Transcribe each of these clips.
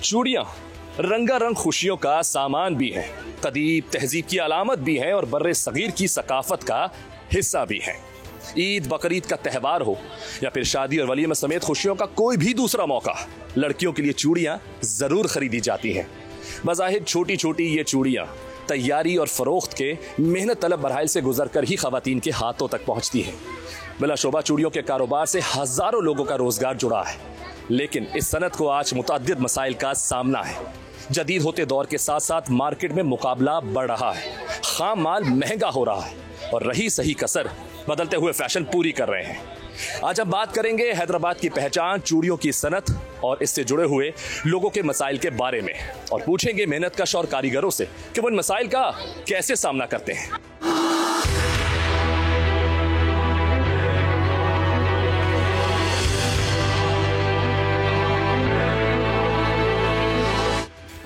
चूड़ियां रंगारंग खुशियों का सामान भी हैं, कदीम तहजीब की अलामत भी हैं और बर्रे सगीर की सकाफत का हिस्सा भी हैं। ईद बकरीद का त्यौहार हो या फिर शादी और वलीमे समेत खुशियों का कोई भी दूसरा मौका, लड़कियों के लिए चूड़ियां जरूर खरीदी जाती हैं। बज़ाहिर छोटी छोटी ये चूड़ियां तैयारी और फरोख्त के मेहनत तलब मरहल से गुजर कर ही खवातीन के हाथों तक पहुंचती हैं। बिलाशुबा चूड़ियों के कारोबार से हजारों लोगों का रोजगार जुड़ा है, लेकिन इस सनत को आज मुतअद्दिद मसाइल का सामना है। जदीद होते दौर के साथ साथ मार्केट में मुकाबला बढ़ रहा है, खाम माल महंगा हो रहा है और रही सही कसर बदलते हुए फैशन पूरी कर रहे हैं। आज हम बात करेंगे हैदराबाद की पहचान चूड़ियों की सनत और इससे जुड़े हुए लोगों के मसाइल के बारे में, और पूछेंगे मेहनतकश और कारीगरों से कि वो इन मसाइल का कैसे सामना करते हैं।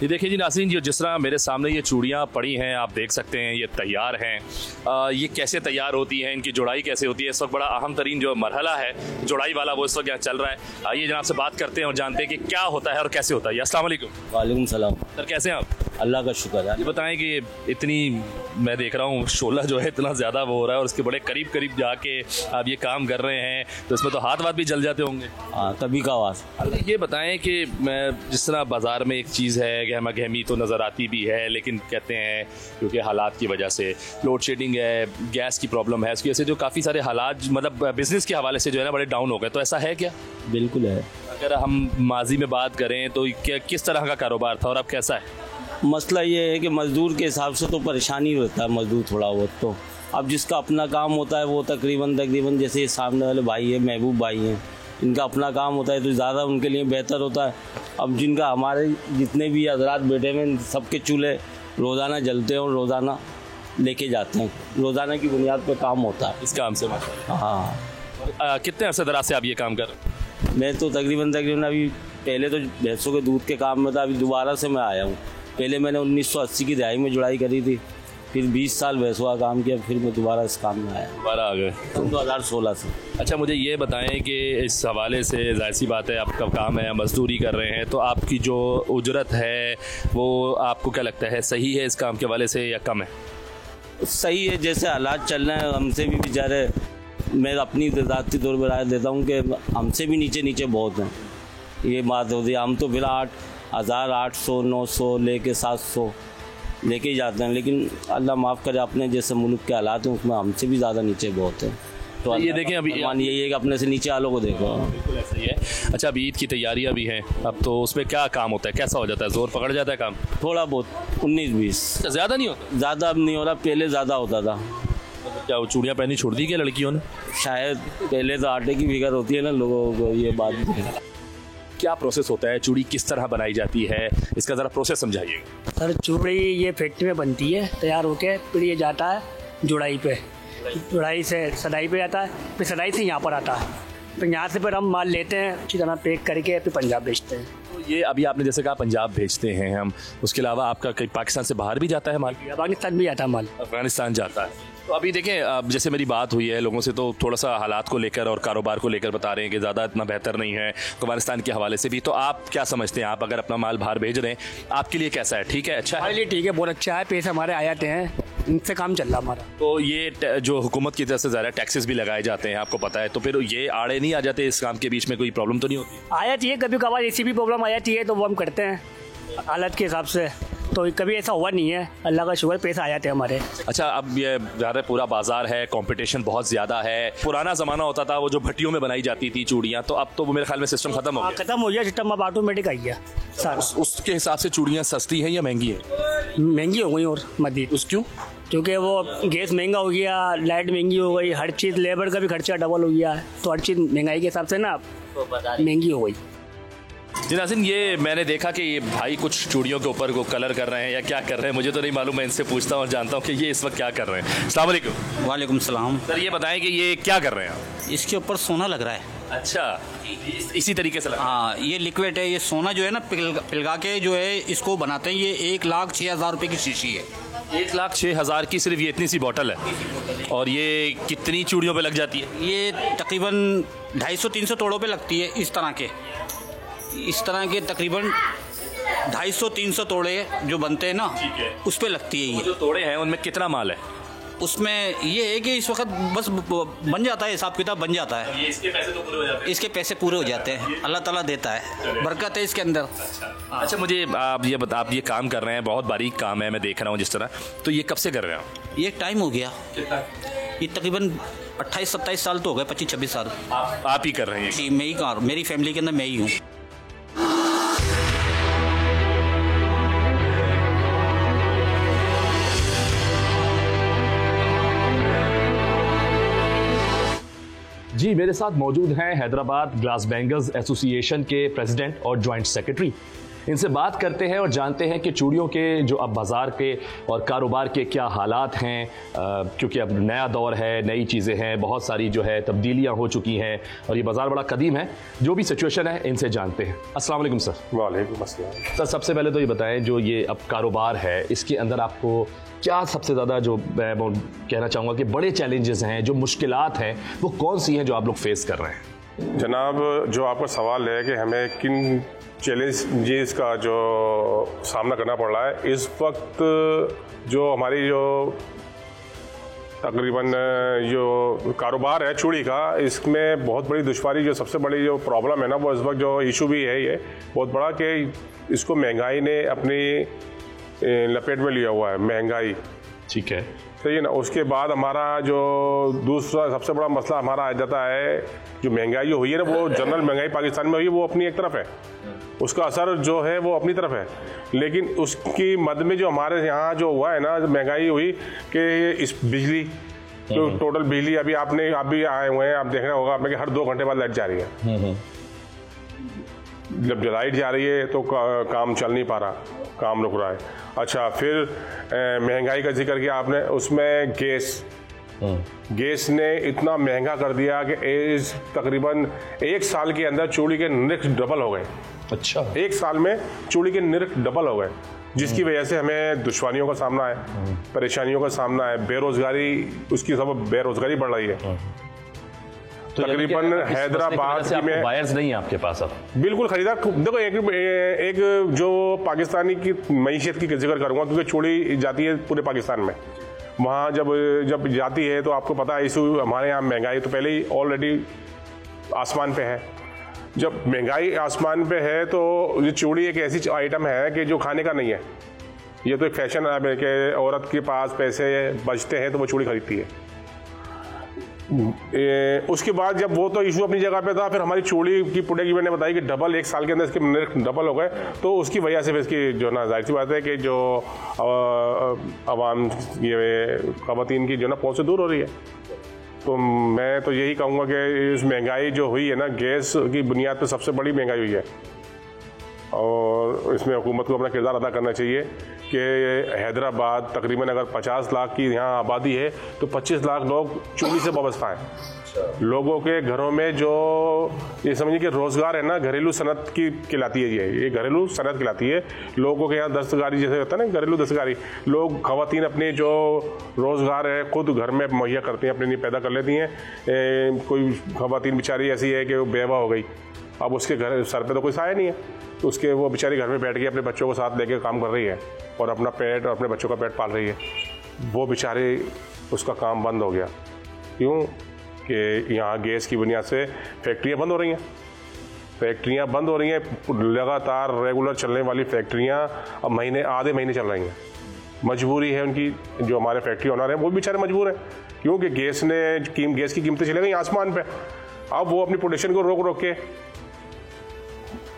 ये देखिए जी नाज़रीन, जो जिस तरह मेरे सामने ये चूड़ियाँ पड़ी हैं आप देख सकते हैं, ये तैयार हैं। ये कैसे तैयार होती हैं, इनकी जुड़ाई कैसे होती है, इस वक्त बड़ा अहम तरीन जो मरहला है जुड़ाई वाला वो इस वक्त यहाँ चल रहा है। आइए जनाब से बात करते हैं और जानते हैं कि क्या होता है और कैसे होता है। अस्सलाम वालेकुम। वालेकुम सलाम। सर कैसे हैं आप? अल्लाह का शुक्र है। ये बताएं कि इतनी मैं देख रहा हूँ शोला जो है इतना ज़्यादा वो हो रहा है और उसके बड़े करीब करीब जाके आप ये काम कर रहे हैं, तो इसमें तो हाथ वाथ भी जल जाते होंगे। हाँ, तभी का आवाज़। ये बताएं कि मैं जिस तरह बाज़ार में एक चीज़ है गहमा गहमी तो नज़र आती भी है, लेकिन कहते हैं क्योंकि हालात की वजह से लोड शेडिंग है, गैस की प्रॉब्लम है, इसकी वजह से जो काफ़ी सारे हालात मतलब बिज़नेस के हवाले से जो है ना बड़े डाउन हो गए, तो ऐसा है क्या? बिल्कुल है। अगर हम माजी में बात करें तो क्या किस तरह का कारोबार था और अब कैसा है? मसला ये है कि मज़दूर के हिसाब से तो परेशानी होता है मज़दूर थोड़ा बहुत, तो अब जिसका अपना काम होता है वो तकरीबन जैसे सामने वाले भाई है महबूब भाई हैं, इनका अपना काम होता है तो ज़्यादा उनके लिए बेहतर होता है। अब जिनका हमारे जितने भी हजरात बैठे हुए सबके चूल्हे रोज़ाना जलते हैं और रोज़ाना लेके जाते हैं, रोज़ाना की बुनियाद पर काम होता है इस काम से। हाँ। कितने अरसे दराज से आप ये काम कर रहे हैं? मैं तो तकरीबन अभी पहले तो भैंसों के दूध के काम में था, अभी दोबारा से मैं आया हूँ। पहले मैंने 1980 की दहाई में जुड़ाई करी थी, फिर 20 साल भैंसों का काम किया, फिर मैं दोबारा इस काम में आया। दोबारा आ गए 2016 से। अच्छा, मुझे ये बताएं कि इस हवाले से जाहिर सी बात है आपका काम है, मजदूरी कर रहे हैं, तो आपकी जो उजरत है वो आपको क्या लगता है सही है इस काम के हवाले से या कम है? सही है, जैसे हालात चल रहे हैं हमसे भी बेचारे, मैं अपनी ज़ाती तौर पर राय देता हूँ कि हमसे भी नीचे बहुत हैं। ये बात होती है, हम तो फिर 8,000 800 900 लेके 700 लेके ही जाते हैं, लेकिन अल्लाह माफ़ करे अपने जैसे मुल्क के हालात हैं उसमें हमसे भी ज़्यादा नीचे बहुत है। तो ये देखें अभी यही है कि अपने से नीचे वालों को देखो। बिल्कुल ऐसा ही है। अच्छा, अभी ईद की तैयारियां भी हैं, अब तो उसमें क्या काम होता है, कैसा हो जाता है, जोर पकड़ जाता है काम? थोड़ा बहुत 19-20। ज़्यादा नहीं होता? ज़्यादा अब नहीं हो रहा, पहले ज़्यादा होता था। क्या वो चूड़ियाँ पहनी छोड़ दी क्या लड़कियों ने? शायद पहले तो आटे की फिक्र होती है ना लोगों को, ये बात। क्या प्रोसेस होता है, चूड़ी किस तरह बनाई जाती है, इसका ज़रा प्रोसेस समझाइए। सर चूड़ी ये फैक्ट्री में बनती है, तैयार होके फिर ये जाता है जुड़ाई पे, जुड़ाई से सदाई पे जाता है, फिर सदाई से यहाँ पर आता है, फिर यहाँ से फिर हम माल लेते हैं अच्छी तरह पैक करके फिर पंजाब बेचते हैं। तो ये अभी आपने जैसे कहा पंजाब भेजते हैं हम, उसके अलावा आपका कहीं पाकिस्तान से बाहर भी जाता है माल? पाकिस्तान भी जाता है माल, अफगानिस्तान जाता है। तो अभी देखें, अब जैसे मेरी बात हुई है लोगों से तो थोड़ा सा हालात को लेकर और कारोबार को लेकर बता रहे हैं कि ज़्यादा इतना बेहतर नहीं है अफगानिस्तान के हवाले से भी, तो आप क्या समझते हैं, आप अगर अपना माल बाहर भेज रहे हैं आपके लिए कैसा है, ठीक है, अच्छा है? हमारे लिए ठीक है, बहुत अच्छा है, पैसे हमारे आ जाते हैं, इनसे काम चल रहा हमारा। तो ये जो हुकूमत की तरफ से ज़्यादा टैक्सेस भी लगाए जाते हैं आपको पता है, तो फिर ये आड़े नहीं आ जाते इस काम के बीच में, कोई प्रॉब्लम तो नहीं होती? आ जाती है कभी कभार, ऐसी भी प्रॉब्लम आ जाती है तो वो हम करते हैं हालत के हिसाब से, तो कभी ऐसा हुआ नहीं है, अल्लाह का शुक्र, पैसा आ जाते हैं हमारे। अच्छा, अब ये ज़्यादा पूरा बाजार है, कंपटीशन बहुत ज़्यादा है, पुराना ज़माना होता था वो जो भट्टियों में बनाई जाती थी चूड़ियाँ, तो अब तो वो मेरे ख्याल में सिस्टम खत्म हो गया। खत्म हो गया सिस्टम, अब ऑटोमेटिक आई है सारा। उसके हिसाब से चूड़ियाँ सस्ती हैं या महंगी हैं? महंगी हो गई और मजीद। उस क्यों? क्योंकि वो गैस महंगा हो गया, लाइट महंगी हो गई, हर चीज़, लेबर का भी खर्चा डबल हो गया है, तो हर चीज़ महंगाई के हिसाब से ना महंगी हो गई। जी नाज़रीन, ये मैंने देखा कि ये भाई कुछ चूड़ियों के ऊपर को कलर कर रहे हैं या क्या कर रहे हैं मुझे तो नहीं मालूम, मैं इनसे पूछता हूँ और जानता हूँ कि ये इस वक्त क्या कर रहे हैं। अस्सलाम वालेकुम। वालेकुम सलाम। सर ये बताएं कि ये क्या कर रहे हैं आप? इसके ऊपर सोना लग रहा है। अच्छा, इसी तरीके से लगा? हाँ, ये लिक्विड है, ये सोना जो है ना पिघला के जो है इसको बनाते हैं। ये 1,06,000 रुपये की शीशी है। 1,06,000 की सिर्फ ये इतनी सी बोतल है, और ये कितनी चूड़ियों पे लग जाती है? ये तकरीबन 250-300 तोड़ों पे लगती है। इस तरह के तकरीबन 250-300 तोड़े जो बनते हैं ना, उस पे लगती है ये। जो तोड़े हैं उनमें कितना माल है? उसमें ये है कि इस वक्त बस बन जाता है, हिसाब किताब बन जाता है। ये इसके पैसे तो पूरे हो जाते हैं? इसके पैसे पूरे हो जाते हैं, अल्लाह ताला देता है, बरकत है इसके अंदर। अच्छा, मुझे आप ये काम कर रहे हैं, बहुत बारीक काम है, मैं देख रहा हूँ जिस तरह, तो ये कब से कर रहे हैं आप? ये टाइम हो गया, ये तकरीबन 28-27 साल तो हो गए, 25-26 साल आप ही कर रहे हैं? जी, मैं ही कर, मेरी फैमिली के अंदर मैं ही हूँ। जी, मेरे साथ मौजूद हैं हैदराबाद ग्लास बैंगल्स एसोसिएशन के प्रेसिडेंट और जॉइंट सेक्रेटरी। इनसे बात करते हैं और जानते हैं कि चूड़ियों के जो अब बाज़ार के और कारोबार के क्या हालात हैं, क्योंकि अब नया दौर है, नई चीज़ें हैं, बहुत सारी जो है तब्दीलियां हो चुकी हैं और ये बाज़ार बड़ा कदीम है। जो भी सिचुएशन है इनसे जानते हैं। अस्सलाम वालेकुम सर। वालेकुम अस्सलाम। सर, सबसे पहले तो ये बताएं, जो ये अब कारोबार है इसके अंदर आपको क्या सबसे ज़्यादा, जो मैं कहना चाहूँगा कि बड़े चैलेंजेस हैं, जो मुश्किलात हैं, वो कौन सी हैं जो आप लोग फेस कर रहे हैं? जनाब, जो आपका सवाल है कि हमें किन चैलेंजेस का जो सामना करना पड़ रहा है इस वक्त, जो हमारी जो तकरीबन जो कारोबार है चूड़ी का, इसमें बहुत बड़ी दुश्वारी, जो सबसे बड़ी जो प्रॉब्लम है ना, वो इस वक्त जो इशू भी है ये बहुत बड़ा कि इसको महंगाई ने अपनी लपेट में लिया हुआ है। महंगाई, ठीक है, सही है ना। उसके बाद हमारा जो दूसरा सबसे बड़ा मसला हमारा आ जाता है, जो महंगाई जो हुई है ना, वो जनरल महंगाई पाकिस्तान में हुई है, वो अपनी एक तरफ है, उसका असर जो है वो अपनी तरफ है। लेकिन उसकी मद में जो हमारे यहाँ जो हुआ है ना, महंगाई हुई कि इस बिजली, जो टोटल बिजली अभी आप भी आए हुए हैं, आप देख रहे होगा आपने कि हर 2 घंटे बाद लाइट जा रही है। जब लाइट जा रही है तो काम चल नहीं पा रहा, काम रुक रहा है। अच्छा, फिर महंगाई का जिक्र किया आपने, उसमें गैस ने इतना महंगा कर दिया कि तकरीबन 1 साल के अंदर चूड़ी के निरख डबल हो गए। अच्छा, 1 साल में चूड़ी के निरख डबल हो गए, जिसकी वजह से हमें दुश्वारियों का सामना है, परेशानियों का सामना है, बेरोजगारी, उसकी सब बेरोजगारी बढ़ रही है। तो तकरीबन हैदराबाद में बायर्स नहीं है आपके पास अब? बिल्कुल खरीदार। देखो, एक जो पाकिस्तानी की मईशत की जिक्र करूंगा, क्योंकि चूड़ी जाती है पूरे पाकिस्तान में। वहाँ जब जाती है तो आपको पता है इशू, हमारे यहाँ महंगाई तो पहले ही ऑलरेडी आसमान पे है। जब महंगाई आसमान पे है तो ये चूड़ी एक ऐसी आइटम है कि जो खाने का नहीं है, ये तो एक फैशन है कि औरत के पास पैसे बचते हैं तो वो चूड़ी खरीदती है। उसके बाद जब वो तो इशू अपनी जगह पे था, फिर हमारी चूड़ी की पुड़े की मैंने बताई कि डबल 1 साल के अंदर इसके निरख डबल हो गए, तो उसकी वजह से फिर इसकी जो ना, जाहिर सी बात है कि जो आवाम, ये ख़वातीन की जो ना पहुँच से दूर हो रही है। तो मैं तो यही कहूँगा कि इस महंगाई जो हुई है ना, गैस की बुनियाद पर सबसे बड़ी महंगाई हुई है, और इसमें हुकूमत को अपना किरदार अदा करना चाहिए कि हैदराबाद तकरीबन अगर 50 लाख की यहाँ आबादी है तो 25 लाख लोग चूड़ी से वाबस्ता हैं। लोगों के घरों में जो ये समझिए कि रोज़गार है ना, घरेलू सनत की कहलाती है, ये घरेलू सनत कहलाती है। लोगों के यहाँ दस्तकारी जैसे होता है ना, घरेलू दस्तकारी, लोग ख़वातीन अपने जो रोज़गार है खुद घर में मुहैया करती हैं, अपने लिए पैदा कर लेती हैं। कोई ख़वातीन बेचारी ऐसी है कि वो बेवा हो गई, अब उसके घर सर पे तो कोई साया नहीं है, तो उसके वो बेचारी घर में बैठ के अपने बच्चों को साथ लेके काम कर रही है और अपना पेट और अपने बच्चों का पेट पाल रही है। वो बेचारे, उसका काम बंद हो गया। क्यों? कि यहाँ गैस की बुनियाद से फैक्ट्रियाँ बंद हो रही हैं, फैक्ट्रियाँ बंद हो रही हैं, लगातार रेगुलर चलने वाली फैक्ट्रियाँ अब आधे महीने चल रही हैं। मजबूरी है उनकी, जो हमारे फैक्ट्री ओनर हैं वो बेचारे मजबूर हैं, क्योंकि गैस की कीमतें चले गई आसमान पे। अब वो अपनी प्रोडक्शन को रोक के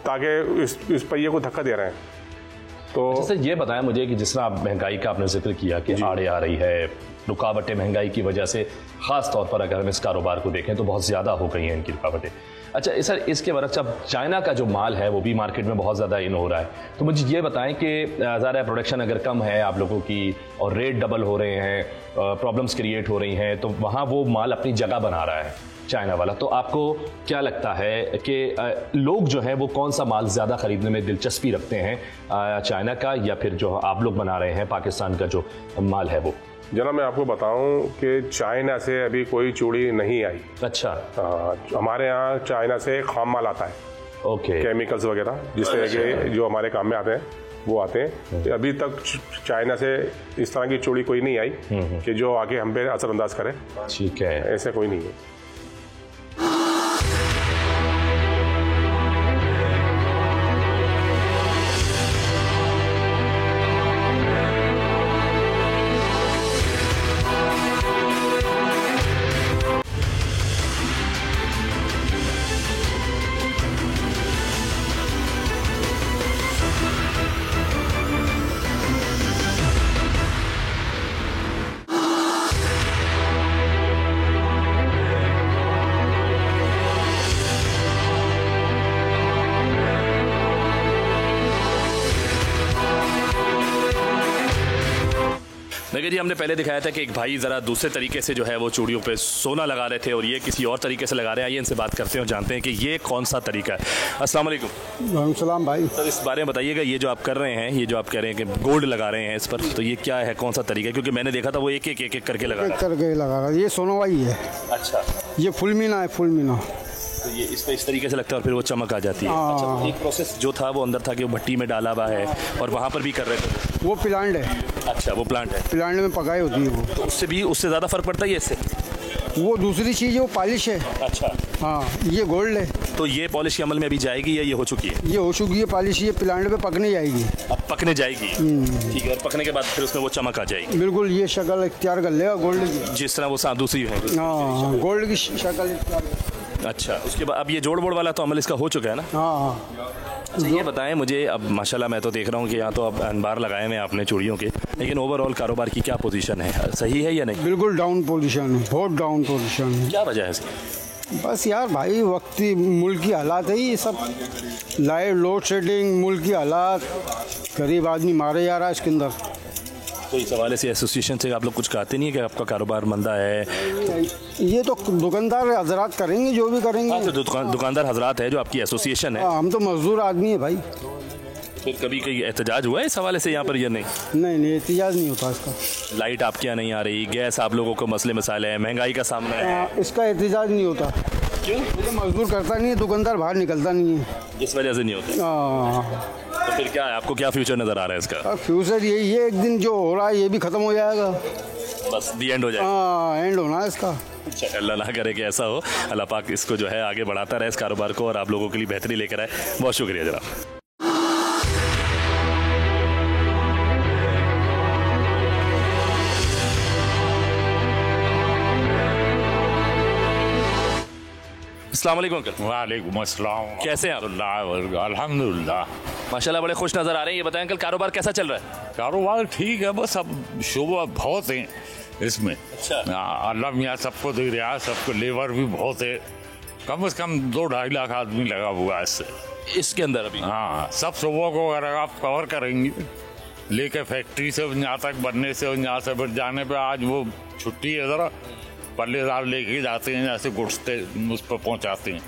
ताकि इस पहिए को धक्का दे रहे हैं। तो जैसे ये बताएं मुझे कि जिस तरह आप महंगाई का आपने जिक्र किया कि आड़े आ रही है, रुकावटें महंगाई की वजह से, ख़ास तौर पर अगर हम इस कारोबार को देखें तो बहुत ज़्यादा हो गई हैं इनकी रुकावटें। अच्छा सर, इसके बरक्स अब चाइना का जो माल है वो भी मार्केट में बहुत ज़्यादा इन हो रहा है, तो मुझे ये बताएं कि ज़्यादा प्रोडक्शन अगर कम है आप लोगों की और रेट डबल हो रहे हैं, प्रॉब्लम्स क्रिएट हो रही हैं, तो वहाँ वो माल अपनी जगह बना रहा है चाइना वाला, तो आपको क्या लगता है कि लोग जो है वो कौन सा माल ज़्यादा ख़रीदने में दिलचस्पी रखते हैं, चाइना का या फिर जो आप लोग बना रहे हैं पाकिस्तान का जो माल है वो? जनाब, मैं आपको बताऊं कि चाइना से अभी कोई चूड़ी नहीं आई। अच्छा। हमारे यहाँ चाइना से खाम माल आता है। ओके। केमिकल्स वगैरह जिस तरह के जो हमारे काम में आते हैं वो आते हैं। अभी तक चाइना से इस तरह की चूड़ी कोई नहीं आई कि जो आके हम पे असरअंदाज करे। ठीक है, ऐसा कोई नहीं है। देखिए जी, हमने पहले दिखाया था कि एक भाई ज़रा दूसरे तरीके से जो है वो चूड़ियों पे सोना लगा रहे थे और ये किसी और तरीके से लगा रहे हैं। आइए इनसे बात करते हैं और जानते हैं कि ये कौन सा तरीका है। अस्सलाम वालेकुम। वालेकुम सलाम भाई। सर, इस बारे में बताइएगा, ये जो आप कर रहे हैं, ये जो आप कह रहे हैं कि गोल्ड लगा रहे हैं इस पर, तो ये क्या है, कौन सा तरीका है? क्योंकि मैंने देखा था वो एक एक करके लगा रहा करके लगा रहा, ये सोनोवाई है। अच्छा, ये फुल मीना है, फुल मीना। तो ये इस पे इस तरीके से लगता है और फिर वो चमक आ जाती है। हाँ। अच्छा, एक प्रोसेस जो था वो अंदर था कि वो भट्टी में डाला हुआ है और वहाँ पर भी कर रहे थे। वो प्लांट है, अच्छा, वो प्लांट है, प्लांट में पकाई होती है वो। तो उससे ज़्यादा फर्क पड़ता है इससे? वो दूसरी चीज़ है, वो पॉलिश है। अच्छा, हाँ, ये गोल्ड है। तो ये पॉलिश के अमल में अभी जाएगी या ये हो चुकी है? ये हो चुकी है पॉलिश, ये प्लांट पे पकने जाएगी। अब पकने जाएगी, ठीक है, और पकने के बाद फिर उसमें वो चमक आ जाएगी। बिल्कुल, ये शक्ल इख्तियार कर लेगा गोल्ड की, जिस तरह वो दूसरी है। हाँ, गोल्ड की शक्ल इख्तियार। अच्छा, उसके बाद अब ये जोड़ बोड़ वाला तो अमल इसका हो चुका है ना? हाँ। अच्छा, ये बताएं मुझे, अब माशाल्लाह मैं तो देख रहा हूँ कि यहाँ तो अब अनबार लगाए हुए आपने चूड़ियों के, लेकिन ओवरऑल कारोबार की क्या पोजीशन है, सही है या नहीं? बिल्कुल डाउन पोजीशन है, बहुत डाउन पोजीशन है। क्या वजह है इसकी? बस यार भाई, वक्ती मुल्क की हालात है ये सब, लाइट लोड शेडिंग, मुल्क की हालात, गरीब आदमी मारे जा रहा है इसके अंदर। तो इस हवाले से एसोसिएशन से आप लोग कुछ कहते नहीं है कि आपका कारोबार मंदा है? ये तो दुकानदार हजरात करेंगे जो भी करेंगे। हाँ, तो दुकानदार हजरात है जो आपकी एसोसिएशन है। हम तो मजदूर आदमी है भाई। फिर कभी कहीं एहतजाज हुआ है इस हवाले से यहाँ पर या नहीं? नहीं, एहतजाज नहीं होता इसका। लाइट आपके यहाँ नहीं आ रही, गैस आप लोगों को मसले मसाले हैं, महंगाई का सामना है, इसका एहतजाज नहीं होता। क्यों? तो मजदूर करता नहीं है, दुकानदार बाहर निकलता नहीं है, इस वजह से नहीं होता। तो फिर क्या है, आपको क्या फ्यूचर नजर आ रहा है इसका? फ्यूचर यही है, एक दिन जो हो रहा है ये भी खत्म हो जाएगा, बस दी एंड हो जाएगा। हाँ, एंड होना है इसका। अच्छा, अल्लाह ना करे कि ऐसा हो। अल्लाह पाक इसको जो है आगे बढ़ाता रहे इस कारोबार को और आप लोगों के लिए बेहतरी लेकर आए। बहुत शुक्रिया जनाब। अस्सलाम वालेकुम अंकल। वालेकुम अस्सलाम। कैसे हैं आप? अल्हम्दुलिल्लाह, माशाल्लाह बड़े खुश नज़र आ रहे हैं। ये बताएं अंकल, कारोबार कैसा चल रहा है? कारोबार ठीक है, बस अब शोबा बहुत है इसमें। अच्छा। अल्लाह मियाँ सबको दे रहा है, सबको लेबर भी बहुत है, कम से कम 2-2.5 लाख आदमी लगा हुआ है इससे, इसके अंदर अभी। हाँ, सब शोबों को अगर आप कवर करेंगे, लेके फैक्ट्री से यहाँ तक बनने से यहाँ से फिर जाने पे, आज वो छुट्टी है ज़रा, पल्लेदार लेके जाते हैं, जैसे गुड्सते उस पर पहुँचाते हैं।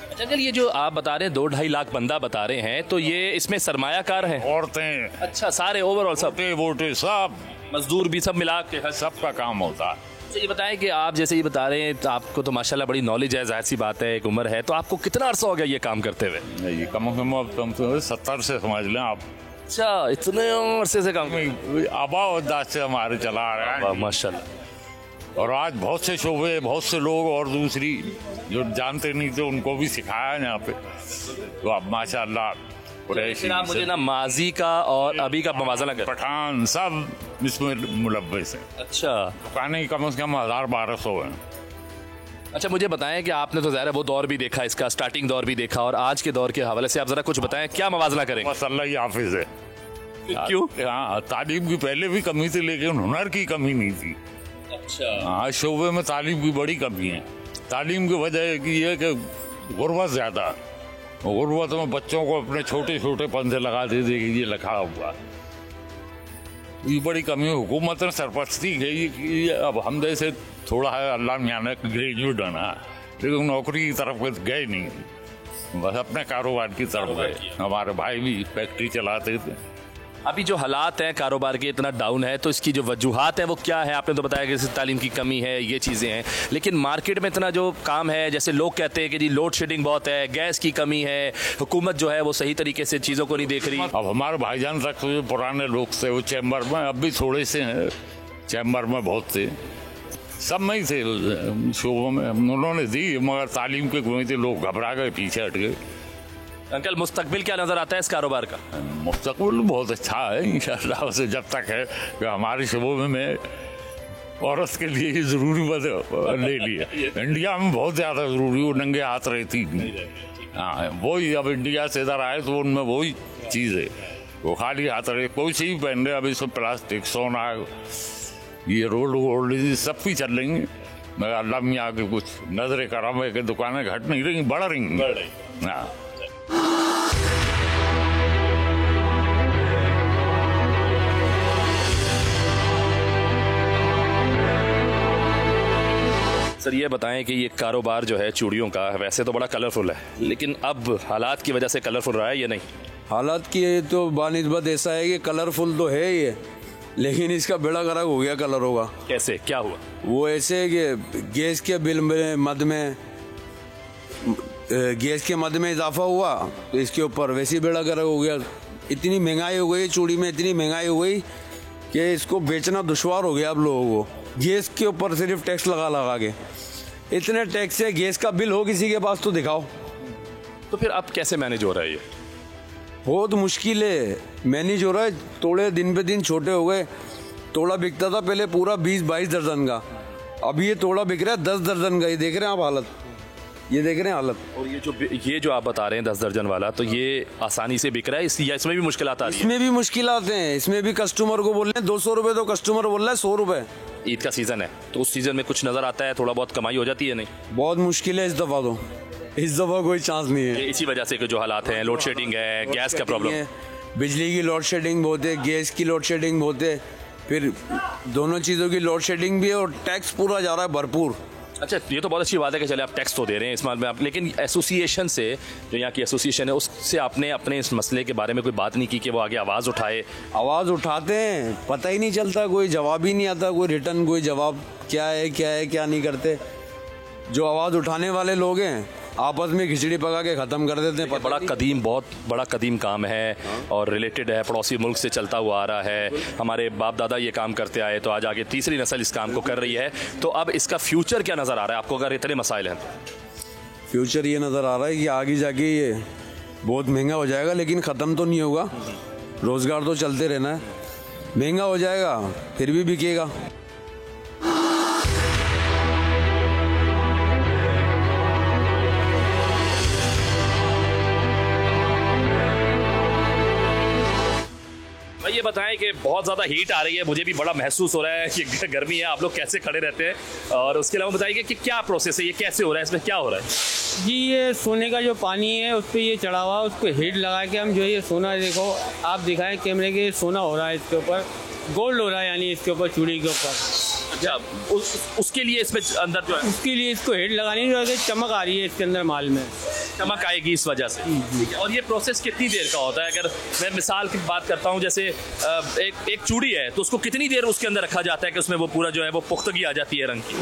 अच्छा अंकल, ये जो आप बता रहे हैं 2-2.5 लाख बंदा बता रहे हैं, तो ये इसमें सरमायाकार हैं? औरतें, अच्छा, सारे ओवरऑल सब वोटे सब, मजदूर भी सब मिला के सबका काम होता है। अच्छा, ये बताएं कि आप जैसे ये बता रहे हैं, तो आपको तो माशाल्लाह बड़ी नॉलेज है, जाहिर सी बात है, एक उम्र है, तो आपको कितना अर्सा हो गया ये काम करते हुए? ये कम से कम 70 से समझ लें आप। अच्छा, इतने अरसे से काम आबाद से हमारे चला रहा है माशाल्लाह। और आज बहुत से शोबे, बहुत से लोग और दूसरी जो जानते नहीं थे उनको भी सिखाया यहाँ पे, तो अब माशाल्लाह फिर आप मुझे ना माजी का और अभी का मवाज़ना कर। पठान सब इसमें मुलव्वस है। अच्छा, दुकानें कम से कम 1000-1200 हैं। अच्छा, मुझे बताएं कि आपने तो ज़ाहिर है वो दौर भी देखा, इसका स्टार्टिंग दौर भी देखा, और आज के दौर के हवाले से आप जरा कुछ बताएं, क्या मवाज़ना करेंगे? बस अल्लाह ही हाफिज है। क्यों? हाँ, तालीम की पहले भी कमी थी, लेकिन हुनर की कमी नहीं थी। अच्छा। हाँ, शोबे में तालीम की बड़ी कमी है। तालीम की वजह की है कि गुर्बत ज़्यादा, गुर्बत में बच्चों को अपने छोटे छोटे पंजे लगा दे कि ये लिखा हुआ, ये बड़ी कमी है। हुकूमत ने सरपरस्ती की कि अब हम जैसे थोड़ा है, अल्लाह मियाँ ने ग्रेजुएट बना, लेकिन नौकरी की तरफ गए नहीं, बस अपने कारोबार की तरफ गए। हमारे भाई भी फैक्ट्री चलाते थे, अभी जो हालात हैं कारोबार के इतना डाउन है, तो इसकी जो वजूहात हैं वो क्या है? आपने तो बताया कि तालीम की कमी है, ये चीज़ें हैं, लेकिन मार्केट में इतना जो काम है, जैसे लोग कहते हैं कि जी लोड शेडिंग बहुत है, गैस की कमी है, हुकूमत जो है वो सही तरीके से चीज़ों को नहीं देख रही। अब हमारे भाईजान तक जो पुराने लोग थे वो चैम्बर में, अब भी थोड़े से हैं चैम्बर में, बहुत थे, सब में ही थे शोबों में, उन्होंने दी, मगर तालीम के कोई थे, लोग घबरा गए, पीछे हट गए। अंकल मुस्तकबिल क्या नज़र आता है इस कारोबार का? मुस्तकबिल बहुत अच्छा है इंशाल्लाह से, जब तक है कि हमारे शोबों में औरत के लिए ज़रूरी बद ले लिया। इंडिया में बहुत ज़्यादा ज़रूरी, वो नंगे हाथ रहती। हाँ, वही अब इंडिया से इधर आए तो उनमें वही चीज़ है, वो खाली हाथ रहे, कोई चीज़ पहन रहे, अभी सब प्लास्टिक, सोना, ये रोड वोल्ड सब भी चल रही हैं, मगर अल्लाह मियाँ के कुछ नजर करम है कि दुकानें घट नहीं रही, बढ़ रही। हाँ, सर ये बताएं कि ये कारोबार जो है चूड़ियों का वैसे तो बड़ा कलरफुल है, लेकिन अब हालात की वजह से कलरफुल रहा है या नहीं? हालात की तो बानिस्बत ऐसा है कि कलरफुल तो है ये, लेकिन इसका बेड़ा गर्क हो गया कलरों का। कैसे, क्या हुआ? वो ऐसे है कि गैस के बिल में मद में इजाफा हुआ, तो इसके ऊपर वैसे ही बेड़ा गर्क हो गया। इतनी महंगाई हो गई चूड़ी में, इतनी महंगाई हो गई कि इसको बेचना दुश्वार हो गया अब लोगों को। गैस के ऊपर सिर्फ टैक्स लगा के, इतने टैक्स है, गैस का बिल हो किसी के पास तो दिखाओ। तो फिर अब कैसे मैनेज हो रहा है ये? बहुत मुश्किल है मैनेज हो रहा है। तोड़े दिन पे दिन छोटे हो गए। तोड़ा बिकता था पहले पूरा 20-22 दर्जन का, अब ये तोड़ा बिक रहा है 10 दर्जन का। ये देख रहे हैं आप हालत, ये देख रहे हैं हालत। और ये जो आप बता रहे हैं 10 दर्जन वाला, तो ये आसानी से बिक रहा है या इसमें भी मुश्किल आता है? इसमें भी मुश्किल आते हैं, इसमें भी कस्टमर को बोल रहे हैं 200 रुपए, तो कस्टमर बोल रहा है 100 रुपए। ईद का सीजन है तो उस सीजन में कुछ नजर आता है, थोड़ा बहुत कमाई हो जाती है? नहीं, बहुत मुश्किल है इस दफा, तो इस दफा कोई चांस नहीं है। इसी वजह से जो हालात हैं, लोड शेडिंग है, गैस का प्रॉब्लम है, बिजली की लोड शेडिंग बहुत है, गैस की लोड शेडिंग बहुत है, फिर दोनों चीज़ों की लोड शेडिंग भी है, और टैक्स पूरा जा रहा है भरपूर। अच्छा, ये तो बहुत अच्छी बात है कि चले आप टैक्स तो दे रहे हैं इस माल में आप, लेकिन एसोसिएशन से, जो यहाँ की एसोसिएशन है, उससे आपने अपने इस मसले के बारे में कोई बात नहीं की कि वो आगे आवाज़ उठाए? आवाज़ उठाते हैं, पता ही नहीं चलता, कोई जवाब ही नहीं आता, कोई रिटर्न कोई जवाब क्या है क्या नहीं करते। जो आवाज़ उठाने वाले लोग हैं आपस में खिचड़ी पका के ख़त्म कर देते हैं। बहुत बड़ा कदीम काम है और रिलेटेड है, पड़ोसी मुल्क से चलता हुआ आ रहा है, हमारे बाप दादा ये काम करते आए, तो आज आगे तीसरी नस्ल इस काम को कर रही है। तो अब इसका फ्यूचर क्या नज़र आ रहा है आपको, अगर इतने मसाइल हैं? फ्यूचर ये नज़र आ रहा है कि आगे जाके ये बहुत महंगा हो जाएगा, लेकिन ख़त्म तो नहीं होगा, रोज़गार तो चलते रहना है। महंगा हो जाएगा फिर भी बिकेगा। ये बताएं कि बहुत ज़्यादा हीट आ रही है, मुझे भी बड़ा महसूस हो रहा है कि गर्मी है, आप लोग कैसे खड़े रहते हैं? और उसके अलावा बताइए कि क्या प्रोसेस है, ये कैसे हो रहा है, इसमें क्या हो रहा है? जी, ये सोने का जो पानी है उस पर ये चढ़ा हुआ, उसको हीट लगा के हम जो ये सोना, देखो आप दिखाएं कैमरे के, सोना हो रहा है इसके ऊपर, गोल्ड हो रहा है, यानी इसके ऊपर चूड़ी के ऊपर। अच्छा, उसके लिए इसमें अंदर जो है, उसके लिए इसको हीट लगानी है, जो चमक आ रही है इसके अंदर, माल में चमक आएगी इस वजह से। और ये प्रोसेस कितनी देर का होता है? अगर मैं मिसाल की बात करता हूँ, जैसे एक चूड़ी है तो उसको कितनी देर उसके अंदर रखा जाता है कि उसमें वो पूरा जो है वो पुख्तगी आ जाती है रंग की?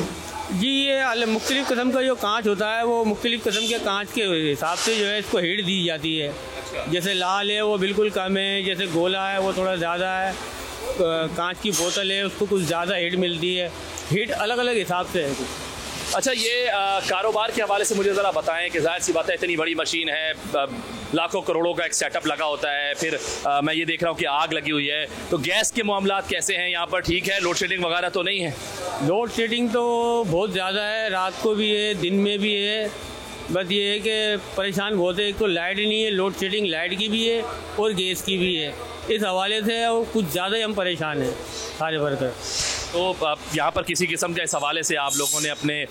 जी, ये मुख्तलिफ किस्म का जो कांच होता है, वो मुख्तलिफ किस्म के कांच के हिसाब से जो है इसको हीट दी जाती है। जैसे लाल है वो बिल्कुल कम है, जैसे गोला है वो थोड़ा ज़्यादा है, कांच की बोतल है उसको कुछ ज़्यादा हीट मिलती है, हीट अलग अलग हिसाब से है। अच्छा, ये कारोबार के हवाले से मुझे ज़रा बताएं कि जाहिर सी बात है इतनी बड़ी मशीन है, लाखों करोड़ों का एक सेटअप लगा होता है, फिर मैं ये देख रहा हूँ कि आग लगी हुई है, तो गैस के मामलात कैसे हैं यहाँ पर? ठीक है, लोड शेडिंग वगैरह तो नहीं है? लोड शेडिंग तो बहुत ज़्यादा है, रात को भी है, दिन में भी है। बस ये है कि परेशान बहुत है, एक तो लाइट ही नहीं है, लोड शेडिंग लाइट की भी है और गैस की भी है। इस हवाले से कुछ ज़्यादा ही हम परेशान हैं सारे वर्कर। तो यहाँ पर किसी किस्म के इस हवाले से आप लोगों ने अपने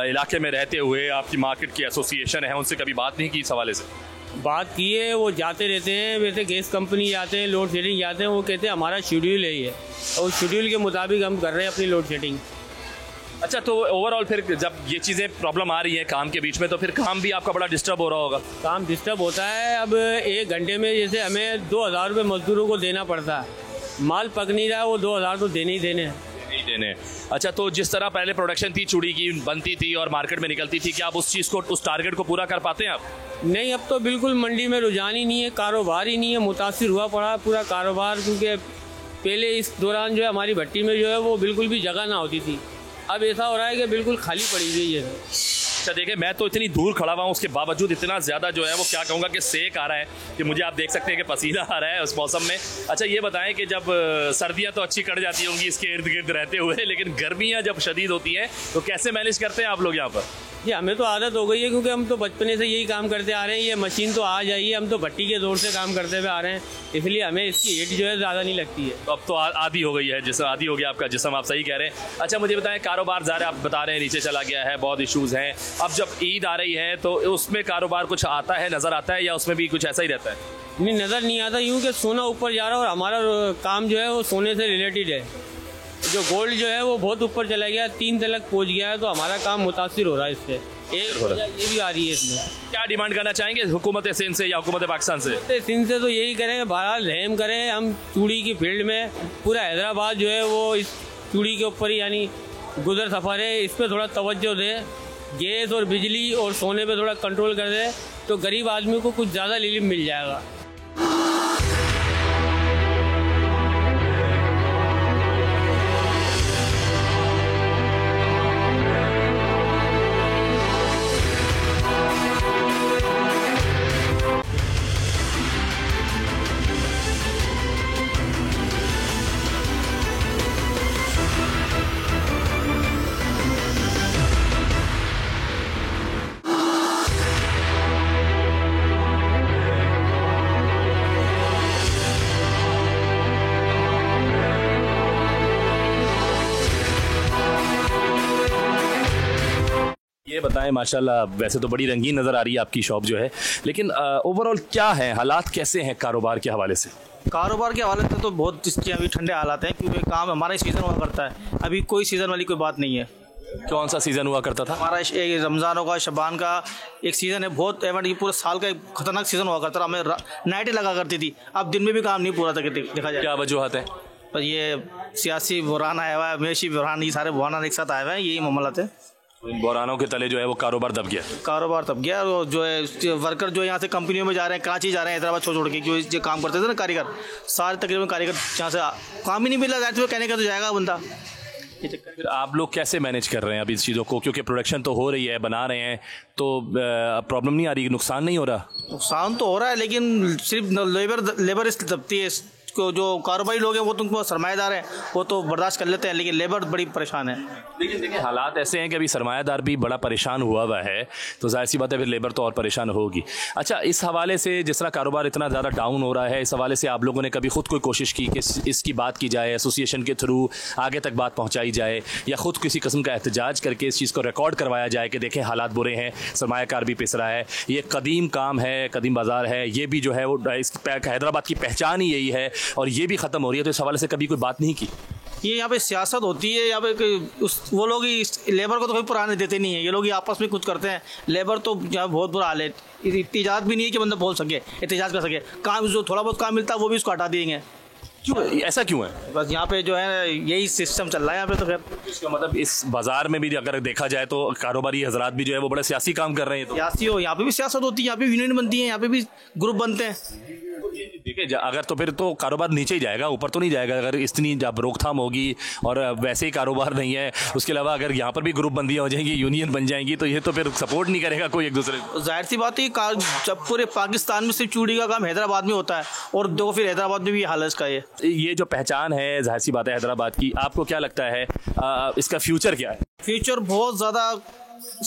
इलाके में रहते हुए, आपकी मार्केट की एसोसिएशन है, उनसे कभी बात नहीं की इस हवाले से? बात की है, वो जाते रहते हैं, वैसे गैस कंपनी जाते हैं, लोड शेडिंग जाते हैं, वो कहते हैं हमारा शेड्यूल है ये, और शेड्यूल के मुताबिक हम कर रहे हैं अपनी लोड शेडिंग। अच्छा, तो ओवरऑल फिर जब ये चीज़ें प्रॉब्लम आ रही है काम के बीच में, तो फिर काम भी आपका बड़ा डिस्टर्ब हो रहा होगा? काम डिस्टर्ब होता है। अब 1 घंटे में जैसे हमें 2000 रुपये मजदूरों को देना पड़ता है, माल पक नहीं रहा, वो 2000 तो देने ही देने देने। अच्छा, तो जिस तरह पहले प्रोडक्शन थी, चूड़ी की बनती थी और मार्केट में निकलती थी, क्या आप उस चीज़ को, उस टारगेट को पूरा कर पाते हैं आप? नहीं, अब तो बिल्कुल मंडी में रुझान ही नहीं है, कारोबार ही नहीं है, मुतासिर हुआ पड़ा पूरा कारोबार। क्योंकि पहले इस दौरान जो है हमारी भट्टी में जो है वो बिल्कुल भी जगह ना होती थी, अब ऐसा हो रहा है कि बिल्कुल खाली पड़ी हुई है। अच्छा, देखिए मैं तो इतनी दूर खड़ा हुआ हूँ, उसके बावजूद इतना ज़्यादा जो है वो क्या कहूँगा कि सेक आ रहा है कि मुझे आप देख सकते हैं कि पसीना आ रहा है उस मौसम में। अच्छा, ये बताएं कि जब सर्दियाँ तो अच्छी कट जाती होंगी इसके इर्द गिर्द रहते हुए, लेकिन गर्मियाँ जब शदीद होती हैं तो कैसे मैनेज करते हैं आप लोग यहाँ पर? जी, हमें तो आदत हो गई है, क्योंकि हम तो बचपने से यही काम करते आ रहे हैं। ये मशीन तो आ जाइए, हम तो भट्टी के दौर से काम करते हुए आ रहे हैं, इसलिए हमें इसकी हीट जो है ज़्यादा नहीं लगती है। तो अब तो आदी हो गई है, जिसम आदी हो गया आपका जिस्म, आप सही कह रहे हैं। अच्छा, मुझे बताएं, कारोबार ज़ाहिर आप बता रहे हैं नीचे चला गया है, बहुत इशूज़ हैं। अब जब ईद आ रही है तो उसमें कारोबार कुछ आता है, नज़र आता है, या उसमें भी कुछ ऐसा ही रहता है? नहीं, नज़र नहीं आता, यूँ कि सोना ऊपर जा रहा है और हमारा काम जो है वो सोने से रिलेटेड है। जो गोल्ड जो है वो बहुत ऊपर चला गया, 3 तक पहुँच गया है, तो हमारा काम मुतासिर हो रहा है इससे। ये भी आ रही है इसमें। क्या डिमांड करना चाहेंगे हुकूमत सिंध से या हुकूमत पाकिस्तान से? सिंध से तो यही करें, बहरहाल रहम करें। हम चूड़ी की फील्ड में पूरा हैदराबाद जो है वो इस चूड़ी के ऊपर ही यानी गुजर सफ़र है, इस पर थोड़ा तवज्जो दे, गैस और बिजली और सोने पे थोड़ा कंट्रोल कर दे, तो गरीब आदमी को कुछ ज़्यादा रिलीफ मिल जाएगा। ये बताएं, माशाल्लाह वैसे तो बड़ी रंगीन नज़र आ रही है आपकी शॉप जो है, लेकिन ओवरऑल क्या है हालात, कैसे हैं कारोबार के हवाले से? कारोबार के हवाले से तो बहुत इसके अभी ठंडे हालात हैं, क्योंकि काम हमारा सीज़न हुआ करता है, अभी कोई सीज़न वाली कोई बात नहीं है। कौन सा सीज़न हुआ करता था? हमारा रमज़ानों का, शबान का एक सीज़न है, बहुत एवेंट, ये पूरे साल का एक खतरनाक सीज़न हुआ करता था। हमें नाइटें लगा करती थी, अब दिन में भी काम नहीं पूरा था देखा जाए। क्या वजूहत है? पर ये सियासी बुरहान आया हुआ है, मेशी बुरहान, ये सारे बुरहान एक साथ आए हुए हैं, यही मामला है। इन बुरहानों के तले जो है वो कारोबार दब गया। कारोबार दब गया, और जो है वर्कर जो यहाँ से कंपनियों में जा रहे हैं, कराची जा रहे हैं, हैदराबाद छोड़ के, जो काम करते थे ना कारीगर, सारे तकरीबन कारीगर यहाँ से काम ही नहीं मिल रहा, कहने का तो जाएगा बंदा। फिर आप लोग कैसे मैनेज कर रहे हैं अभी इस चीज़ों को, क्योंकि प्रोडक्शन तो हो रही है, बना रहे हैं, तो प्रॉब्लम नहीं आ रही, नुकसान नहीं हो रहा? नुकसान तो हो रहा है, लेकिन सिर्फ लेबर दबती है। जो कारोबारी लोग हैं वो तुमको सरमाएदार हैं, वो तो बर्दाश्त कर लेते हैं, लेकिन लेबर बड़ी परेशान है। लेकिन देखिए हालात ऐसे हैं कि अभी सरमायादार भी बड़ा परेशान हुआ है, तो जाहिर सी बात है फिर लेबर तो और परेशान होगी। अच्छा, इस हवाले से जिस तरह कारोबार इतना ज़्यादा डाउन हो रहा है, इस हवाले से आप लोगों ने कभी खुद कोई कोशिश की कि इसकी बात की जाए, एसोसिएशन के थ्रू आगे तक बात पहुँचाई जाए, या खुद किसी किस्म का एहतजाज करके इस चीज़ को रिकॉर्ड करवाया जाए कि देखें हालात बुरे हैं, सरमायाकार भी पिस रहा है, ये कदीम काम है, कदीम बाज़ार है, ये भी जो है वो हैदराबाद की पहचान ही यही है और ये भी ख़त्म हो रही है, तो इस हवाले से कभी कोई बात नहीं की? ये यहाँ पे सियासत होती है, यहाँ पे वो लोग ही लेबर को तो कोई पुराने देते नहीं है, ये लोग ही आपस में कुछ करते हैं। लेबर तो यहाँ बहुत बुरा हाल है, इत्तेजाज भी नहीं है कि बंदा बोल सके, एहतजाज कर सके। काम जो थोड़ा बहुत काम मिलता है वो भी इसको हटा देंगे। क्यों, ऐसा क्यों है? बस यहाँ पे जो है यही सिस्टम चल रहा है यहाँ पे। तो फिर इसका मतलब इस बाजार में भी अगर देखा जाए तो कारोबारी हजरात भी जो है वो बड़ा सियासी काम कर रहे हैं। सियासी हो, यहाँ पे भी सियासत होती है, यहाँ पे यूनियन बनती है, यहाँ पे भी ग्रुप बनते हैं। देखिए अगर तो फिर तो कारोबार नीचे ही जाएगा, ऊपर तो नहीं जाएगा। अगर इतनी जब रोकथाम होगी और वैसे ही कारोबार नहीं है, उसके अलावा अगर यहाँ पर भी ग्रुप बंदियाँ हो जाएंगी, यूनियन बन जाएंगी, तो ये तो फिर सपोर्ट नहीं करेगा कोई एक दूसरे को। जाहिर सी बात है, जब पूरे पाकिस्तान में सिर्फ चूड़ी का काम हैदराबाद में होता है, और देखो फिर हैदराबाद में भी हाल है इसका। ये जो पहचान है, जाहिर सी बात है हैदराबाद की, आपको क्या लगता है इसका फ्यूचर क्या है? फ्यूचर बहुत ज़्यादा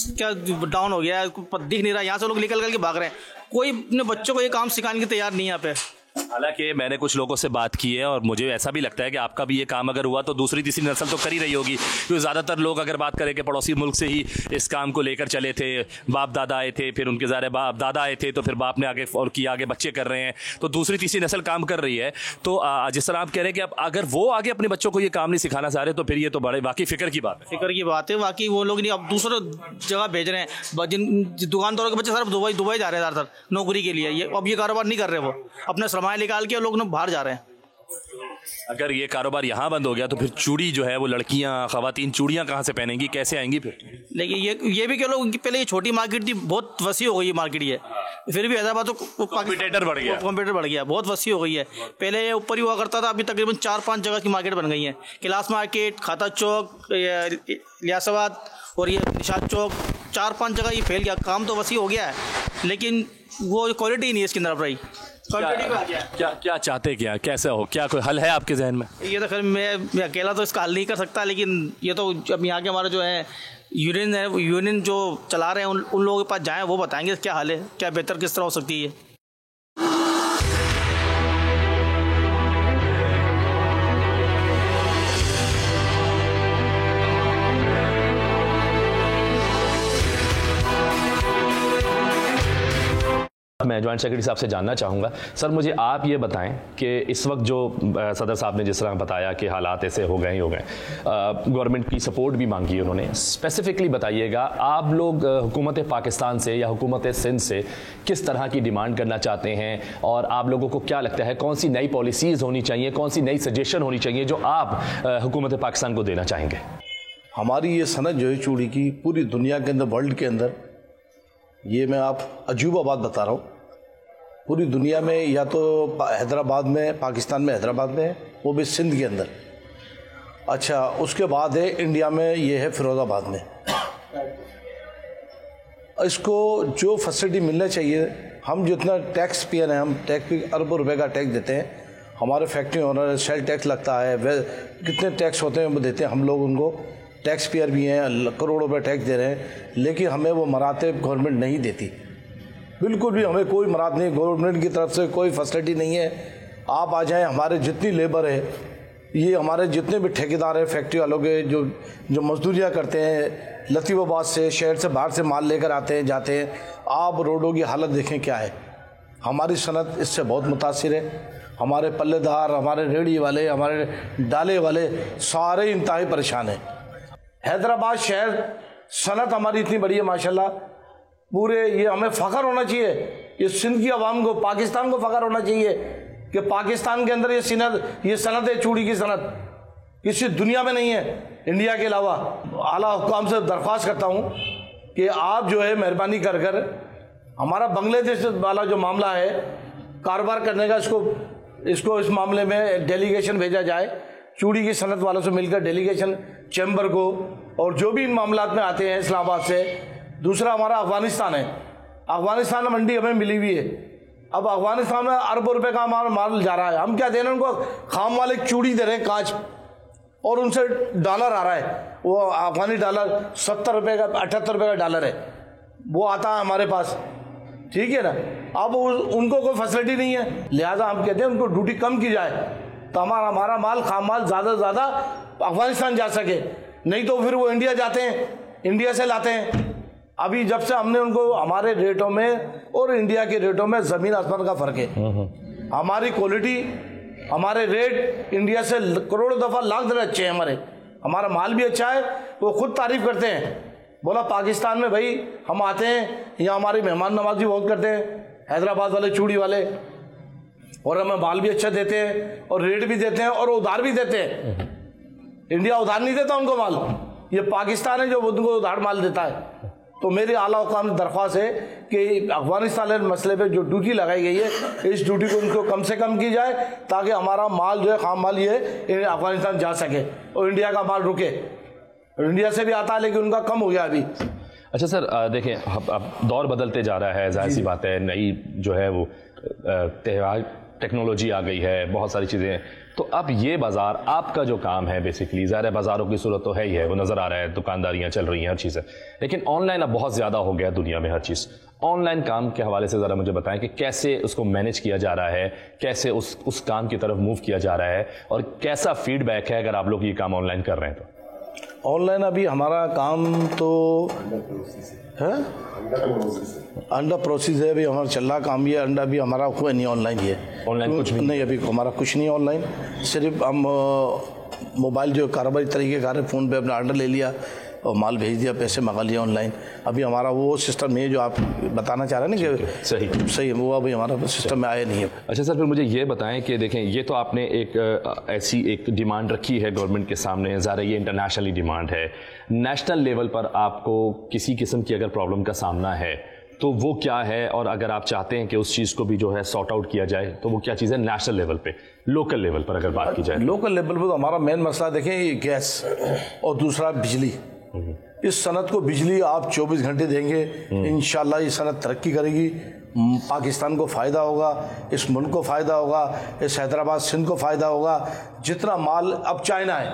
क्या डाउन हो गया है, दिख नहीं रहा। यहाँ से लोग निकल के भाग रहे हैं, कोई अपने बच्चों को ये काम सिखाने के तैयार नहीं है यहाँ पे। हालांकि मैंने कुछ लोगों से बात की है और मुझे ऐसा भी लगता है कि आपका भी ये काम अगर हुआ तो दूसरी तीसरी नस्ल तो कर ही रही होगी, क्योंकि ज़्यादातर लोग अगर बात करें कि पड़ोसी मुल्क से ही इस काम को लेकर चले थे, बाप दादा आए थे, फिर उनके ज़ाहिर बाप दादा आए थे, तो फिर बाप ने आगे और किया, आगे बच्चे कर रहे हैं, तो दूसरी तीसरी नस्ल काम कर रही है। तो जिस तरह आप कह रहे हैं कि अब अगर वो आगे अपने बच्चों को ये काम नहीं सिखाना चाह रहे तो फिर ये तो बड़े वाकई फिक्र की बात है। फिक्र की बात है, बाकी वो लोग नहीं अब दूसरे जगह भेज रहे हैं, जिन दुकानदारों के बच्चे सर दुबई जा रहे हैं ज़्यादातर नौकरी के लिए, ये अब ये कारोबार नहीं कर रहे, वो अपने सरमाया निकाल के लोग बाहर जा रहे हैं। अगर ये कारोबार यहाँ बंद हो गया तो फिर चूड़ी जो है वो लड़कियाँ खवातीन चूड़ियाँ कहाँ से पहनेंगी, कैसे आएंगी फिर? लेकिन ये भी कह लो, पहले ये छोटी मार्केट थी, बहुत वसी हो गई है मार्केट ये, फिर भी हैदराबाद तो कॉम्पिटिटर बढ़ गया, बहुत वसी हो गई है। पहले ये ऊपर ही हुआ करता था, अभी तकरीबन 4-5 जगह की मार्केट बन गई है, क्लास मार्केट, खाता चौक, लियासाबाद और ये निशाद चौक, 4-5 जगह ये फैल गया, काम तो वसी हो गया है, लेकिन वो क्वालिटी नहीं है इसके अंदर भाई। क्या चाहते, क्या कैसे हो, क्या कोई हल है आपके जहन में? ये तो फिर मैं अकेला तो इसका हल नहीं कर सकता, लेकिन ये तो अब यहाँ के हमारे जो है यूनियन जो चला रहे हैं उन लोगों के पास जाएं, वो बताएंगे क्या हल है, क्या बेहतर किस तरह हो सकती है। मैं जॉइंट सेक्रेटरी साहब से जानना चाहूँगा, सर मुझे आप ये बताएं कि इस वक्त जो सदर साहब ने जिस तरह बताया कि हालात ऐसे हो गए, गवर्नमेंट की सपोर्ट भी मांगी उन्होंने, स्पेसिफिकली बताइएगा आप लोग हुकूमत पाकिस्तान से या हुकूमत सिंध से किस तरह की डिमांड करना चाहते हैं, और आप लोगों को क्या लगता है कौन सी नई पॉलिसीज़ होनी चाहिए, कौन सी नई सजेशन होनी चाहिए जो आप हुकूमत पाकिस्तान को देना चाहेंगे? हमारी ये सनत जो है चूड़ी की पूरी दुनिया के अंदर, वर्ल्ड के अंदर, ये मैं आप अजूबा बात बता रहा हूँ, पूरी दुनिया में या तो हैदराबाद में, पाकिस्तान में हैदराबाद में है, वो भी सिंध के अंदर। अच्छा, उसके बाद है इंडिया में, ये है फिरोज़ाबाद में। इसको जो फैसिलिटी मिलना चाहिए, हम जितना टैक्स पेयर हैं, हम टैक्स अरबों रुपए का टैक्स देते हैं, हमारे फैक्ट्री ओनर सेल टैक्स लगता है, वे कितने टैक्स होते हैं वो देते हैं, हम लोग उनको टैक्स पेयर भी हैं, करोड़ों रुपए टैक्स दे रहे हैं, लेकिन हमें वो मरातब गवर्नमेंट नहीं देती, बिल्कुल भी हमें कोई मराद नहीं, गवर्नमेंट की तरफ से कोई फैसिलिटी नहीं है। आप आ जाएं, हमारे जितनी लेबर है, ये हमारे जितने भी ठेकेदार हैं फैक्ट्री वालों के, जो मजदूरियाँ करते हैं, लतीफ़ाबाद से, शहर से बाहर से माल लेकर आते हैं, जाते हैं, आप रोडों की हालत देखें क्या है। हमारी सनत इससे बहुत मुतासिर है, हमारे पल्लेदार, हमारे रेहड़ी वाले, हमारे डाले वाले सारे इंतहाई परेशान हैं। हैदराबाद शहर सनत हमारी इतनी बड़ी है माशाल्लाह, पूरे ये हमें फ़ख्र होना चाहिए, ये सिंध की आवाम को, पाकिस्तान को फ़ख्र होना चाहिए कि पाकिस्तान के अंदर ये सनत है, चूड़ी की सनत किसी दुनिया में नहीं है इंडिया के अलावा। आला हुकाम से दरख्वास्त करता हूँ कि आप जो है मेहरबानी कर कर हमारा बांग्लादेश वाला जो मामला है कारोबार करने का, इसको इस मामले में डेलीगेशन भेजा जाए, चूड़ी की सनत वालों से मिलकर डेलीगेशन चैम्बर को, और जो भी इन मामलात में आते हैं इस्लामाबाद से। दूसरा हमारा अफगानिस्तान है, अफगानिस्तान में मंडी हमें मिली हुई है, अब अफगानिस्तान में अरबों रुपए का हमारा माल जा रहा है, हम क्या दे रहे हैं उनको, खाम वाले चूड़ी दे रहे हैं कांच, और उनसे डॉलर आ रहा है, वो अफगानी डॉलर 70 रुपये का, 78 रुपये का डॉलर है, वो आता है हमारे पास, ठीक है ना। अब उनको कोई फैसिलिटी नहीं है, लिहाजा हम कहते हैं उनको ड्यूटी कम की जाए, तो हमारा माल, खाम माल ज़्यादा से ज़्यादा अफगानिस्तान जा सके, नहीं तो फिर वो इंडिया जाते हैं, इंडिया से लाते हैं। अभी जब से हमने उनको, हमारे रेटों में और इंडिया के रेटों में ज़मीन आसमान का फ़र्क है, हमारी क्वालिटी, हमारे रेट इंडिया से करोड़ों दफ़ा लाख दफ़ा अच्छे हैं, हमारा माल भी अच्छा है, वो खुद तारीफ़ करते हैं, बोला पाकिस्तान में भाई हम आते हैं, यहाँ हमारी मेहमान नवाजी बहुत करते हैं हैदराबाद वाले चूड़ी वाले, और हमें माल भी अच्छा देते हैं और रेट भी देते हैं और उधार भी देते हैं। इंडिया उधार नहीं देता उनको माल, ये पाकिस्तान है जो उनको उधार माल देता है। तो मेरी आला हुकाम से दरख्वास्त है कि अफगानिस्तान मसले पे जो ड्यूटी लगाई गई है, इस ड्यूटी को उनको कम से कम की जाए, ताकि हमारा माल जो है, खाम माल, ये अफगानिस्तान जा सके और इंडिया का माल रुके। इंडिया से भी आता है लेकिन उनका कम हो गया अभी। अच्छा सर, देखें अब दौर बदलते जा रहा है, जाहिर सी बात है, नई जो है वो त्यौहार टेक्नोलॉजी आ गई है, बहुत सारी चीज़ें तो अब ये बाजार आपका जो काम है बेसिकली, ज़ाहिर है बाजारों की सूरत तो है ही है, वो नज़र आ रहा है, दुकानदारियाँ चल रही हैं, हर चीज़ है, लेकिन ऑनलाइन अब बहुत ज़्यादा हो गया दुनिया में हर चीज़। ऑनलाइन काम के हवाले से ज़रा मुझे बताएं कि कैसे उसको मैनेज किया जा रहा है, कैसे उस काम की तरफ मूव किया जा रहा है, और कैसा फीडबैक है अगर आप लोग ये काम ऑनलाइन कर रहे हैं तो? ऑनलाइन अभी हमारा काम तो है अंडा प्रोसेस है, अभी हमारा चल रहा काम, ये अंडा भी हमारा हुआ नहीं ऑनलाइन, ये ऑनलाइन कुछ भी नहीं, अभी हमारा कुछ नहीं ऑनलाइन, सिर्फ हम मोबाइल जो कारोबारी तरीके का है, फ़ोन पे अपना ऑर्डर ले लिया और माल भेज दिया, पैसे मंगा लिया ऑनलाइन। अभी हमारा वो सिस्टम नहीं है जो आप बताना चाह रहे हैं ना कि सही है, वो अभी हमारा सिस्टम में आया नहीं है। अच्छा सर, फिर मुझे ये बताएं कि देखें, ये तो आपने एक ऐसी एक डिमांड रखी है गवर्नमेंट के सामने, ज़ाहिर ये इंटरनेशनली डिमांड है, नेशनल लेवल पर आपको किसी किस्म की अगर प्रॉब्लम का सामना है तो वो क्या है, और अगर आप चाहते हैं कि उस चीज़ को भी जो है सॉर्ट आउट किया जाए तो वो क्या चीज़ है नेशनल लेवल पे? लोकल लेवल पर अगर बात की जाए, लोकल लेवल पर तो हमारा मेन मसला देखें ये गैस और दूसरा बिजली। इस सनत को बिजली आप 24 घंटे देंगे, इंशाल्लाह ये सनत तरक्की करेगी, पाकिस्तान को फ़ायदा होगा, इस मुल्क को फ़ायदा होगा, इस हैदराबाद सिंध को फ़ायदा होगा। जितना माल अब चाइना है,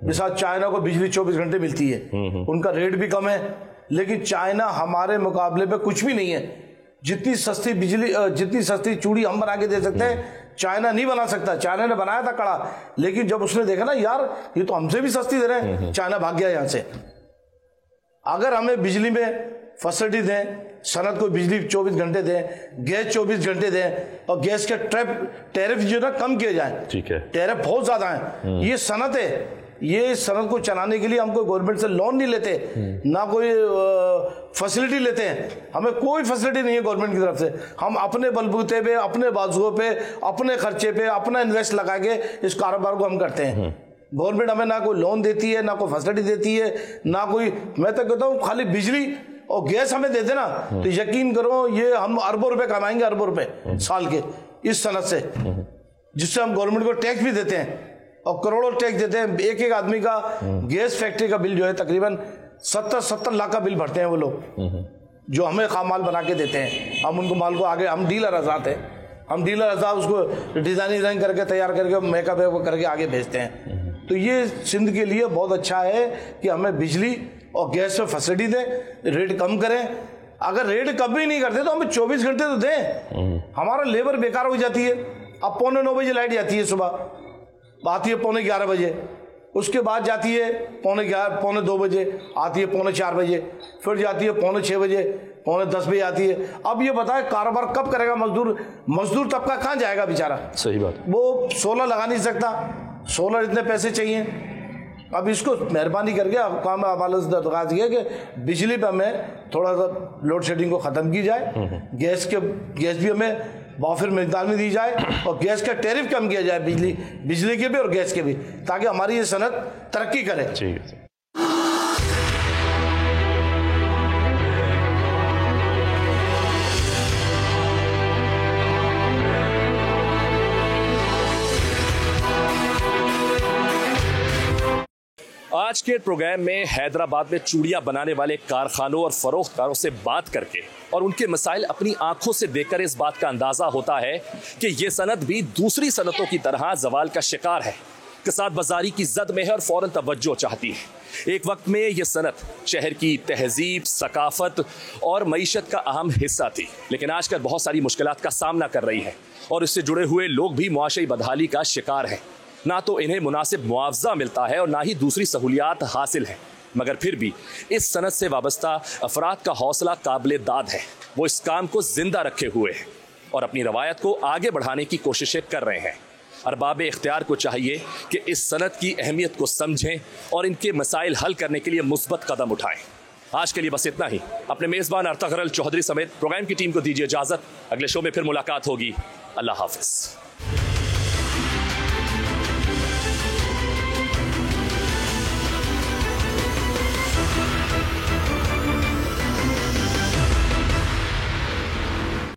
जैसा चाइना को बिजली 24 घंटे मिलती है, उनका रेट भी कम है, लेकिन चाइना हमारे मुकाबले पे कुछ भी नहीं है। जितनी सस्ती बिजली, जितनी सस्ती चूड़ी हम बना के दे सकते हैं, चाइना नहीं बना सकता। चाइना ने बनाया था कड़ा, लेकिन जब उसने देखा ना यार ये तो हमसे भी सस्ती दे रहे हैं, चाइना भाग गया यहाँ से। अगर हमें बिजली में फैसिलिटी दें, सनत को बिजली 24 घंटे दें, गैस 24 घंटे दें, और गैस के टैरिफ जो ना कम किए जाए, ठीक है, टैरिफ बहुत ज्यादा है। ये सनत है, ये सनत को चलाने के लिए हम कोई गवर्नमेंट से लोन नहीं लेते, ना कोई फैसिलिटी लेते हैं, हमें कोई फैसिलिटी नहीं है गवर्नमेंट की तरफ से। हम अपने बलबूते पे, अपने बाजुओं पे, अपने खर्चे पे, अपना इन्वेस्ट लगा के इस कारोबार को हम करते हैं। गवर्नमेंट हमें ना कोई लोन देती है, ना कोई फैसिलिटी देती है, ना कोई, मैं तो कहता हूँ खाली बिजली और गैस हमें देते ना तो यकीन करो ये हम अरबों रुपए कमाएंगे, अरबों रुपए साल के इस सनत से, जिससे हम गवर्नमेंट को टैक्स भी देते हैं और करोड़ों टैक्स देते हैं। एक एक आदमी का गैस फैक्ट्री का बिल जो है तकरीबन 70 लाख का बिल भरते हैं वो लोग, जो हमें खाम माल बना के देते हैं। हम उनको माल को आगे, हम डीलर आजाद हैं, हम डीलर आजाद उसको डिजाइन करके तैयार करके मेकअप करके आगे भेजते हैं। तो ये सिंध के लिए बहुत अच्छा है कि हमें बिजली और गैस में फैसिलिटी दें, रेट कम करें। अगर रेट कम भी नहीं करते तो हमें 24 घंटे तो दें। हमारा लेबर बेकार हो जाती है। अब 8:45 बजे लाइट जाती है, सुबह आती है 11:15 बजे, उसके बाद जाती है 11:45 2 बजे, आती है 4:45 बजे, फिर जाती है 6:45 बजे, 9:45 बजे आती है। अब ये बताए कारोबार कब करेगा मजदूर तबका कहाँ जाएगा बेचारा? सही बात। वो सोलर लगा नहीं सकता, सोलर इतने पैसे चाहिए। अब इसको मेहरबानी करके काम हवाले से दरख्वास्त किया कि बिजली पे हमें थोड़ा सा लोड शेडिंग को ख़त्म की जाए, गैस भी हमें वाफिर मिकदार में दी जाए और गैस का टैरिफ कम किया जाए, बिजली के भी और गैस के भी, ताकि हमारी ये सनत तरक्की करे। ठीक है। आज के प्रोग्राम में हैदराबाद में चूड़ियां बनाने वाले कारखानों और फरोख्तकारों से बात करके और उनके मसाइल अपनी आंखों से देखकर इस बात का अंदाजा होता है कि यह सनत भी दूसरी सनतों की तरह जवाल का शिकार है, कसाद बाजारी की जद में है और फौरन तवज्जो चाहती है। एक वक्त में यह सनत शहर की तहजीब, सकाफत और मईशत का अहम हिस्सा थी, लेकिन आजकल बहुत सारी मुश्किलात का सामना कर रही है और इससे जुड़े हुए लोग भी मुआशरी बदहाली का शिकार हैं। ना तो इन्हें मुनासिब मुआवजा मिलता है और ना ही दूसरी सहूलियात हासिल है, मगर फिर भी इस सनत से वाबस्ता अफराद का हौसला काबिल दाद है। वो इस काम को जिंदा रखे हुए हैं और अपनी रवायत को आगे बढ़ाने की कोशिशें कर रहे हैं। अरबाब इख्तियार को चाहिए कि इस सनत की अहमियत को समझें और इनके मसाइल हल करने के लिए मुस्बत कदम उठाएं। आज के लिए बस इतना ही। अपने मेज़बान अर्तगरल चौधरी समेत प्रोग्राम की टीम को दीजिए इजाज़त। अगले शो में फिर मुलाकात होगी। अल्लाह हाफिज़।